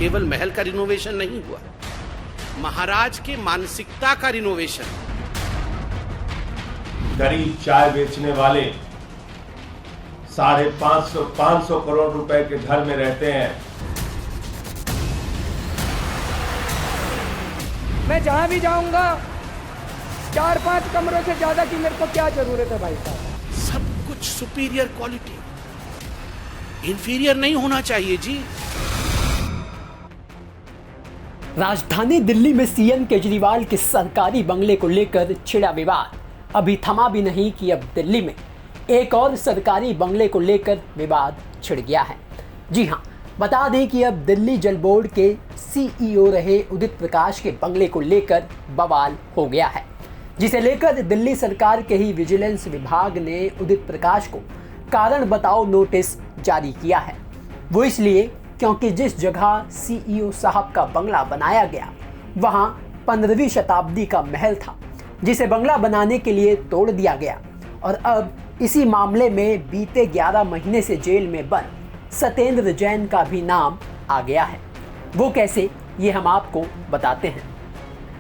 केवल महल का रिनोवेशन नहीं हुआ, महाराज के मानसिकता का रिनोवेशन। गरीब चाय बेचने वाले 550 करोड़ रुपए के घर में रहते हैं। मैं जहां भी जाऊंगा 4-5 कमरों से ज्यादा की मेरे को क्या जरूरत है भाई साहब। सब कुछ सुपीरियर क्वालिटी, इंफीरियर नहीं होना चाहिए जी। राजधानी दिल्ली में सीएम केजरीवाल के सरकारी बंगले को लेकर छिड़ा विवाद अभी थमा भी नहीं कि अब दिल्ली में एक और सरकारी बंगले को लेकर विवाद छिड़ गया है। जी हां, बता दें कि अब दिल्ली जल बोर्ड के सीईओ रहे उदित प्रकाश के बंगले को लेकर बवाल हो गया है, जिसे लेकर दिल्ली सरकार के ही विजिलेंस विभाग ने उदित प्रकाश को कारण बताओ नोटिस जारी किया है। वो इसलिए क्योंकि जिस जगह सीईओ साहब का बंगला बनाया गया वहां 15वीं शताब्दी का महल था, जिसे बंगला बनाने के लिए तोड़ दिया गया। और अब इसी मामले में बीते 11 महीने से जेल में बंद सत्येंद्र जैन का भी नाम आ गया है। वो कैसे, ये हम आपको बताते हैं।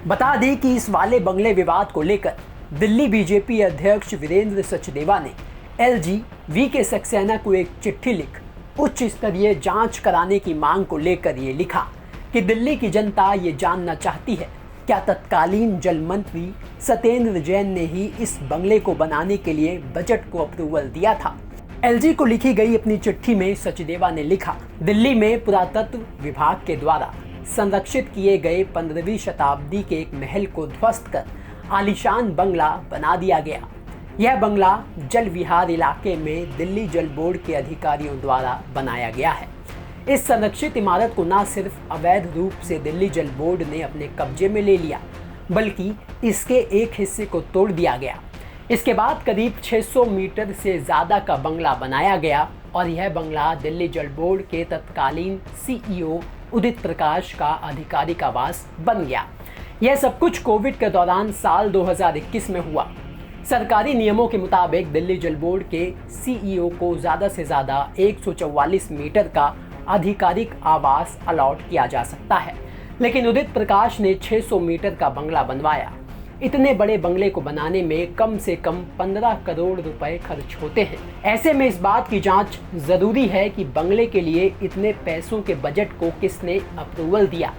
बता दें कि इस वाले बंगले विवाद को लेकर दिल्ली बीजेपी अध्यक्ष वीरेंद्र सचदेवा ने एलजी वीके सक्सेना को एक चिट्ठी लिख उच्च स्तरीय जांच कराने की मांग को लेकर ये लिखा कि दिल्ली की जनता ये जानना चाहती है, क्या तत्कालीन जल मंत्री सत्येंद्र जैन ने ही इस बंगले को बनाने के लिए बजट को अप्रूवल दिया था। एलजी को लिखी गई अपनी चिट्ठी में सचदेवा ने लिखा, दिल्ली में पुरातत्व विभाग के द्वारा संरक्षित किए गए 15वीं शताब्दी के एक महल को ध्वस्त कर आलीशान बंगला बना दिया गया। यह बंगला जल विहार इलाके में दिल्ली जल बोर्ड के अधिकारियों द्वारा बनाया गया है। इस संरक्षित इमारत को न सिर्फ अवैध रूप से दिल्ली जल बोर्ड ने अपने कब्जे में ले लिया, बल्कि इसके एक हिस्से को तोड़ दिया गया। इसके बाद करीब 600 मीटर से ज़्यादा का बंगला बनाया गया और यह बंगला दिल्ली जल बोर्ड के तत्कालीन सीईओ उदित प्रकाश का आधिकारिक आवास बन गया। यह सब कुछ कोविड के दौरान साल 2021 में हुआ। सरकारी नियमों के मुताबिक दिल्ली जल बोर्ड के सीईओ को ज़्यादा से ज़्यादा 144 मीटर का आधिकारिक आवास अलॉट किया जा सकता है, लेकिन उदित प्रकाश ने 600 मीटर का बंगला बनवाया। इतने बड़े बंगले को बनाने में कम से कम 15 करोड़ रुपए खर्च होते हैं। ऐसे में इस बात की जांच जरूरी है कि बंगले के लिए इतने पैसों के बजट को किसने अप्रूवल दिया।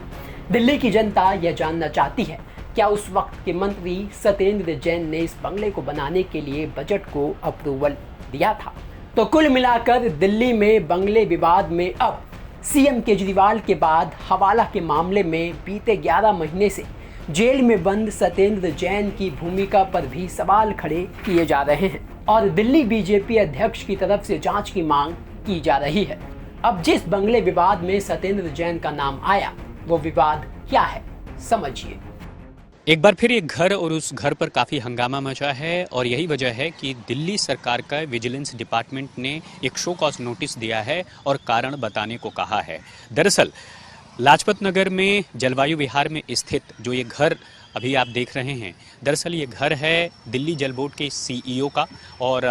दिल्ली की जनता यह जानना चाहती है, क्या उस वक्त के मंत्री सत्येंद्र जैन ने इस बंगले को बनाने के लिए बजट को अप्रूवल दिया था। तो कुल मिलाकर दिल्ली में बंगले विवाद में अब सीएम केजरीवाल के बाद हवाला के मामले में बीते 11 महीने से जेल में बंद सत्येंद्र जैन की भूमिका पर भी सवाल खड़े किए जा रहे हैं और दिल्ली बीजेपी अध्यक्ष की तरफ से जांच की मांग की जा रही है। अब जिस बंगले विवाद में सत्येंद्र जैन का नाम आया, वो विवाद क्या है, समझिए। एक बार फिर एक घर और उस घर पर काफ़ी हंगामा मचा है और यही वजह है कि दिल्ली सरकार का विजिलेंस डिपार्टमेंट ने एक शो कॉज नोटिस दिया है और कारण बताने को कहा है। दरअसल लाजपत नगर में जलवायु विहार में स्थित जो ये घर अभी आप देख रहे हैं, दरअसल ये घर है दिल्ली जल बोर्ड के सीईओ का और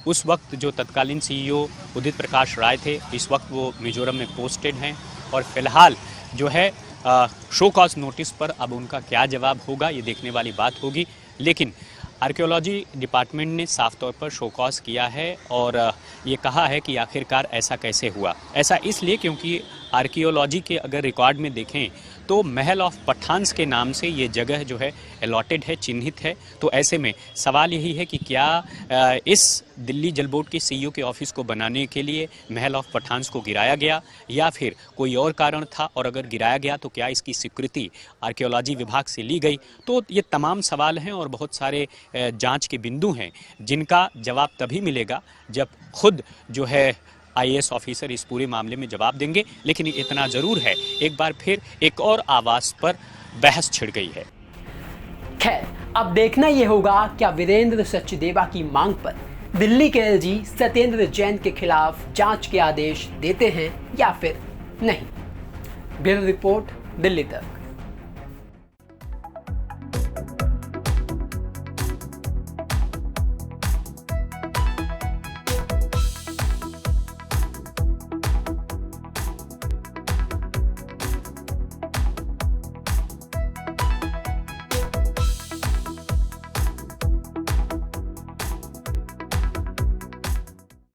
उस वक्त जो तत्कालीन सीईओ उदित प्रकाश राय थे, इस वक्त वो मिजोरम में पोस्टेड हैं और फिलहाल जो है शो कॉज नोटिस पर अब उनका क्या जवाब होगा ये देखने वाली बात होगी। लेकिन आर्कियोलॉजी डिपार्टमेंट ने साफ तौर पर शो कॉज किया है और ये कहा है कि आखिरकार ऐसा कैसे हुआ। ऐसा इसलिए क्योंकि आर्कियोलॉजी के अगर रिकॉर्ड में देखें तो महल ऑफ पठान्स के नाम से ये जगह जो है अलॉटेड है, चिन्हित है। तो ऐसे में सवाल यही है कि क्या इस दिल्ली जल बोर्ड के सीईओ के ऑफिस को बनाने के लिए महल ऑफ पठान्स को गिराया गया या फिर कोई और कारण था, और अगर गिराया गया तो क्या इसकी स्वीकृति आर्कियोलॉजी विभाग से ली गई। तो ये तमाम सवाल हैं और बहुत सारे जांच के बिंदु हैं जिनका जवाब तभी मिलेगा जब खुद जो है आईएएस ऑफिसर इस पूरे मामले में जवाब देंगे। लेकिन इतना जरूर है, एक बार फिर एक और आवास पर बहस छिड़ गई है। खैर, अब देखना यह होगा क्या वीरेंद्र सचदेवा की मांग पर दिल्ली के एलजी सत्येंद्र जैन के खिलाफ जांच के आदेश देते हैं या फिर नहीं। ब्यूरो रिपोर्ट, दिल्ली तक।